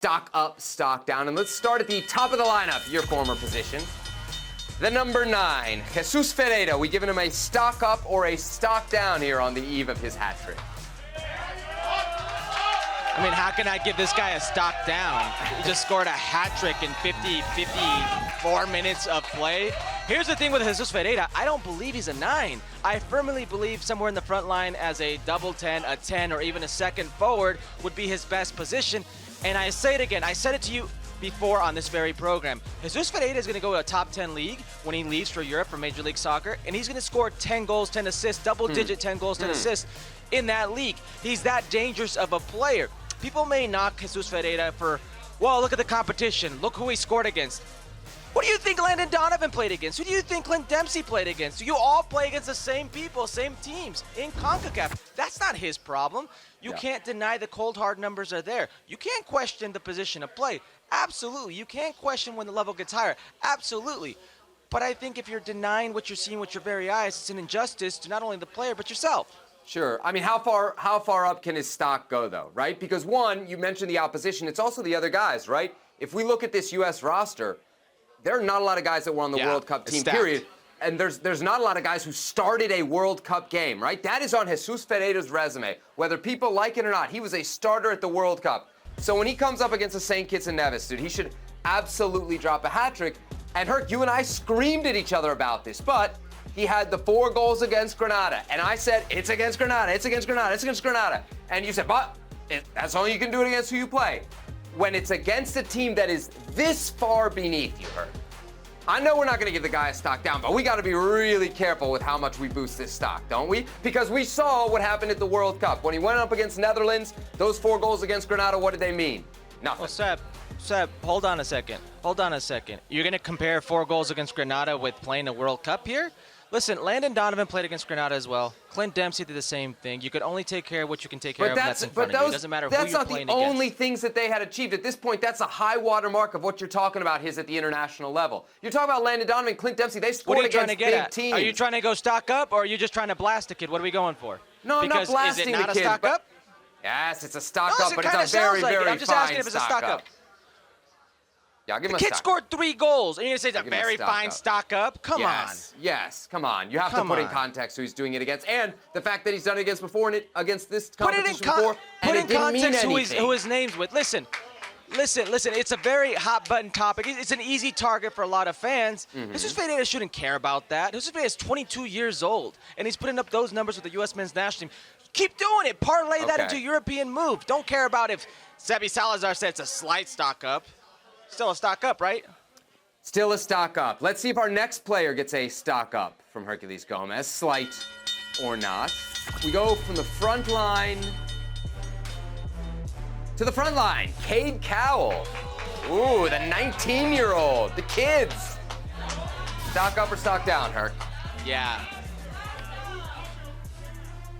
stock up, stock down. And let's start at the top of the lineup, your former position. The number 9, Jesus Ferreira. We giving him a stock up or a stock down here on the eve of his hat trick? I mean, how can I give this guy a stock down? He just scored a hat trick in 54 minutes of play. Here's the thing with Jesus Ferreira. I don't believe he's a 9. I firmly believe somewhere in the front line as a double 10, a 10, or even a second forward would be his best position. And I say it again. I said it to you before on this very program. Jesus Ferreira is going to go to a top 10 league when he leaves for Europe for Major League Soccer, and he's going to score 10 goals, 10 assists, double-digit 10 goals, 10 assists in that league. He's that dangerous of a player. People may knock Jesus Ferreira for, well, look at the competition. Look who he scored against. Who do you think Landon Donovan played against? Who do you think Clint Dempsey played against? You all play against the same people, same teams in CONCACAF. That's not his problem. You can't deny the cold, hard numbers are there. You can't question the position of play. Absolutely. You can't question when the level gets higher. Absolutely. But I think if you're denying what you're seeing with your very eyes, it's an injustice to not only the player, but yourself. Sure. I mean, how far up can his stock go, though, right? Because, one, you mentioned the opposition. It's also the other guys, right? If we look at this U.S. roster, there are not a lot of guys that were on the World Cup team, period. And there's not a lot of guys who started a World Cup game, right? That is on Jesus Ferreira's resume. Whether people like it or not, he was a starter at the World Cup. So when he comes up against the Saint Kitts and Nevis, dude, he should absolutely drop a hat trick. And Herc, you and I screamed at each other about this, but he had the 4 goals against Granada. And I said, it's against Granada, it's against Granada, it's against Granada. And you said, but that's all you can do it against who you play. When it's against a team that is this far beneath you, Herc, I know we're not going to give the guy a stock down, but we got to be really careful with how much we boost this stock, don't we? Because we saw what happened at the World Cup. When he went up against Netherlands, those 4 goals against Granada, what did they mean? Nothing. Well, Seb, hold on a second. You're going to compare 4 goals against Granada with playing a World Cup here? Listen, Landon Donovan played against Granada as well. Clint Dempsey did the same thing. You could only take care of what you can take care of, and that's in front of you. It doesn't matter who you're playing against. That's not the only things that they had achieved. At this point, that's a high water mark of what you're talking about at the international level. You're talking about Landon Donovan, Clint Dempsey. They scored against big teams. Are you trying to go stock up, or are you just trying to blast a kid? What are we going for? No, I'm not blasting the kid. Is it not a stock up? Yes, it's a stock up, but it's a very, very fine stock up. I'm just asking if it's a stock up. Yeah, I'll give him the kid scored 3 goals, and you're going to say it's a very fine stock up? Come on. Yes, come on. You have to put in context who he's doing it against, and the fact that he's done it against before and against this competition before, and it didn't mean anything. Put in context who his name's with. Listen. It's a very hot-button topic. It's an easy target for a lot of fans. Jesus Ferreira shouldn't care about that. Jesus Ferreira is 22 years old, and he's putting up those numbers with the U.S. men's national team. Keep doing it. Parlay that into a European move. Don't care about if Sebi Salazar said it's a slight stock up. Still a stock up, right? Still a stock up. Let's see if our next player gets a stock up from Herculez Gomez, slight or not. We go from the front line to the front line. Cade Cowell. Ooh, the 19-year-old. The kids. Stock up or stock down, Herc?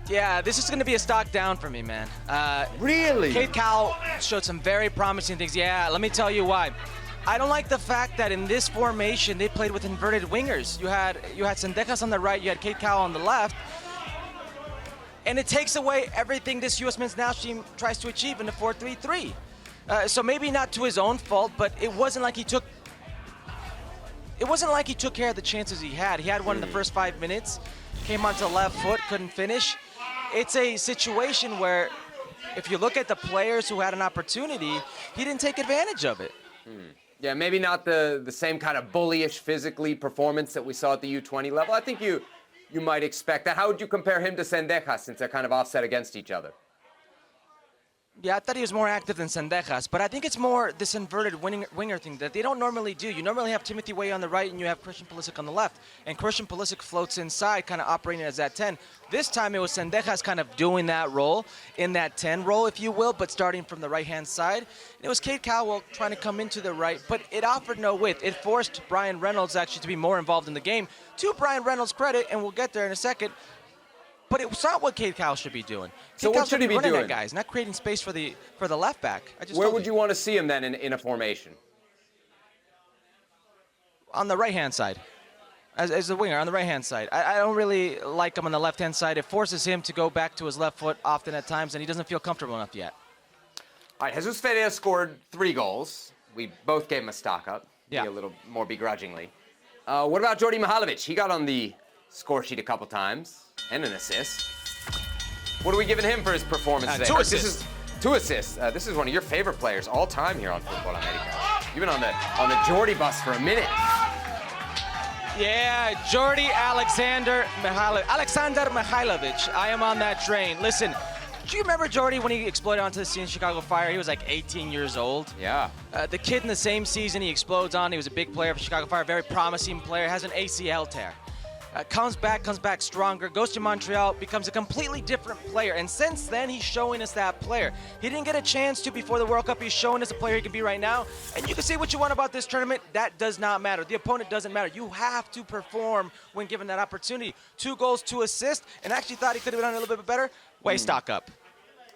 Yeah, this is going to be a stock down for me, man. Really? Cade Cowell showed some very promising things. Yeah, let me tell you why. I don't like the fact that in this formation, they played with inverted wingers. You had Sendejas on the right, you had Cade Cowell on the left. And it takes away everything this U.S. men's national team tries to achieve in the 4-3-3. So maybe not to his own fault, but it wasn't like he took care of the chances he had. He had one in the first 5 minutes, came onto the left foot, couldn't finish. It's a situation where if you look at the players who had an opportunity, he didn't take advantage of it. Yeah, maybe not the same kind of bullyish physically performance that we saw at the U20 level. I think you might expect that. How would you compare him to Sendejas since they're kind of offset against each other? Yeah, I thought he was more active than Sendejas, but I think it's more this inverted winger thing that they don't normally do. You normally have Timothy Weah on the right and you have Christian Pulisic on the left, and Christian Pulisic floats inside, kind of operating as that 10. This time it was Sendejas kind of doing that role, in that 10 role, if you will, but starting from the right-hand side. And it was Cade Cowell trying to come into the right, but it offered no width. It forced Brian Reynolds actually to be more involved in the game. To Brian Reynolds' credit, and we'll get there in a second, but it's not what Cade Cowell should be doing. So what should he be doing? That guys, not creating space for the left back. Where would you want to see him then in a formation? On the right-hand side, as a winger on the right-hand side. I don't really like him on the left-hand side. It forces him to go back to his left foot often at times, and he doesn't feel comfortable enough yet. All right, Jesus Ferreira scored 3 goals. We both gave him a stock up, Yeah. a little more begrudgingly. What about Djordje Mihailovic? He got on the score sheet a couple times and an assist. What are we giving him for his performance today? 2 assists. 2 assists. This is one of your favorite players all time here on Futbol Americas. You've been on the Djordje bus for a minute. Yeah, Djordje Alexander Mihailovic. I am on that train. Listen, do you remember Djordje when he exploded onto the scene in Chicago Fire? He was like 18 years old. Yeah. The kid in the same season he explodes on, he was a big player for Chicago Fire, very promising player, has an ACL tear. Comes back stronger, goes to Montreal, becomes a completely different player. And since then, he's showing us that player. He didn't get a chance to before the World Cup. He's showing us the player he can be right now. And you can say what you want about this tournament. That does not matter. The opponent doesn't matter. You have to perform when given that opportunity. 2 goals, 2 assists, and actually thought he could have done a little bit better. Way stock up.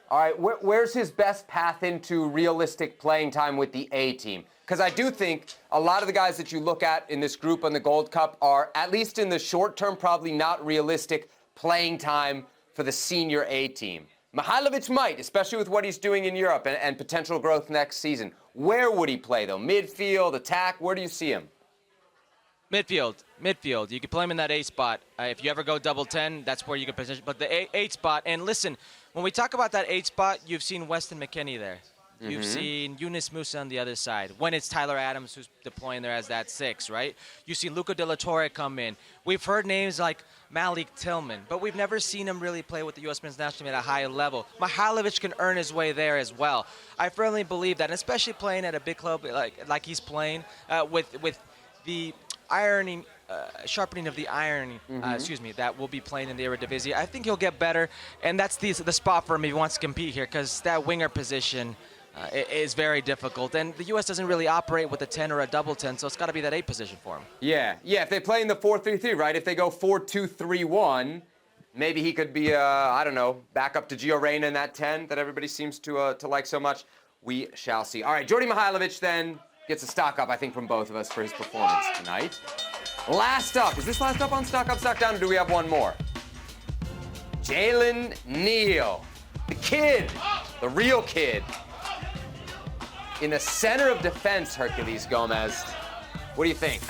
All right, where's his best path into realistic playing time with the A team? Because I do think a lot of the guys that you look at in this group on the Gold Cup are, at least in the short term, probably not realistic playing time for the senior A team. Mihailovic might, especially with what he's doing in Europe and potential growth next season. Where would he play, though? Midfield, attack? Where do you see him? Midfield. You can play him in that 8 spot. If you ever go double 10, that's where you can position. But the 8 spot, and listen, when we talk about that 8 spot, you've seen Weston McKennie there. You've seen Yunus Musa on the other side. When it's Tyler Adams who's deploying there as that 6, right? You see Luca De La Torre come in. We've heard names like Malik Tillman, but we've never seen him really play with the U.S. men's national team at a high level. Mihailovic can earn his way there as well. I firmly believe that, and especially playing at a big club like he's playing with the sharpening of the iron, that will be playing in the Eredivisie. I think he'll get better, and that's the spot for him if he wants to compete here, because that winger position is very difficult, and the U.S. doesn't really operate with a 10 or a double 10, so it's got to be that 8 position for him. Yeah, if they play in the 4-3-3, right? If they go 4-2-3-1, maybe he could be, I don't know, back up to Gio Reyna in that 10 that everybody seems to like so much. We shall see. All right, Djordje Mihailovic then gets a stock up, I think, from both of us for his performance tonight. Last up. Is this last up on stock up, stock down, or do we have one more? Jalen Neal. The kid. The real kid. In the center of defense, Herculez Gomez. What do you think?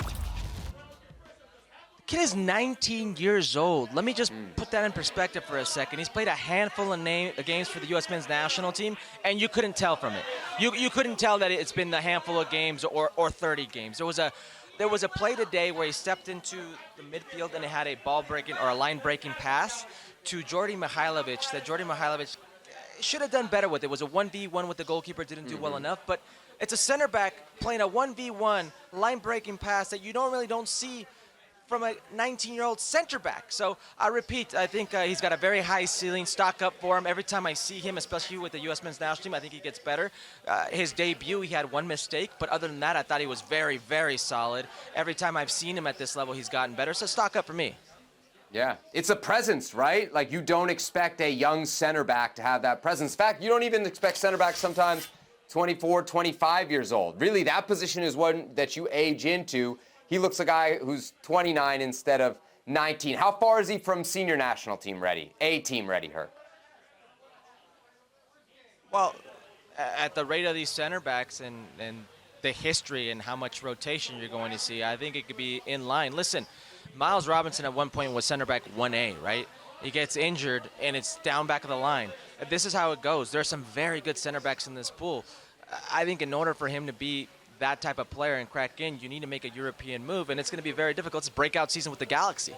The kid is 19 years old. Let me just put that in perspective for a second. He's played a handful of games for the U.S. men's national team, and you couldn't tell from it. You couldn't tell that it's been a handful of games or 30 games. There was a play today where he stepped into the midfield and it had a ball-breaking or a line-breaking pass to Djordje Mihailovic that Djordje Mihailovic should have done better with. It was a 1v1 with the goalkeeper, didn't do well enough, but it's a center back playing a 1v1 line-breaking pass that you don't see from a 19-year-old center back. So I repeat, I think he's got a very high ceiling, stock up for him. Every time I see him, especially with the U.S. men's national team, I think he gets better. His debut, he had 1 mistake, but other than that, I thought he was very, very solid. Every time I've seen him at this level, he's gotten better. So stock up for me. Yeah, it's a presence, right? Like, you don't expect a young center back to have that presence. In fact, you don't even expect center backs sometimes 24, 25 years old. Really, that position is one that you age into. He looks a guy who's 29 instead of 19. How far is he from senior national team ready? A-team ready, Herc? Well, at the rate of these center backs and the history and how much rotation you're going to see, I think it could be in line. Listen, Miles Robinson at one point was center back 1A, right? He gets injured, and it's down back of the line. This is how it goes. There are some very good center backs in this pool. I think in order for him to be that type of player and crack in, you need to make a European move, and it's going to be very difficult. It's a breakout season with the Galaxy.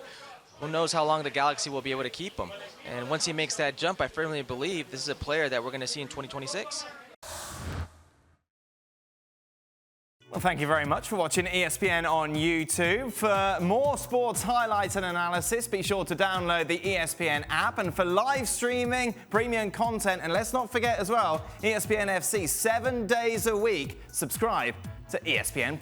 Who knows how long the Galaxy will be able to keep him. And once he makes that jump, I firmly believe this is a player that we're going to see in 2026. Well, thank you very much for watching ESPN on YouTube. For more sports highlights and analysis, be sure to download the ESPN app. And for live streaming, premium content, and let's not forget as well, ESPN FC 7 days a week. Subscribe to ESPN+.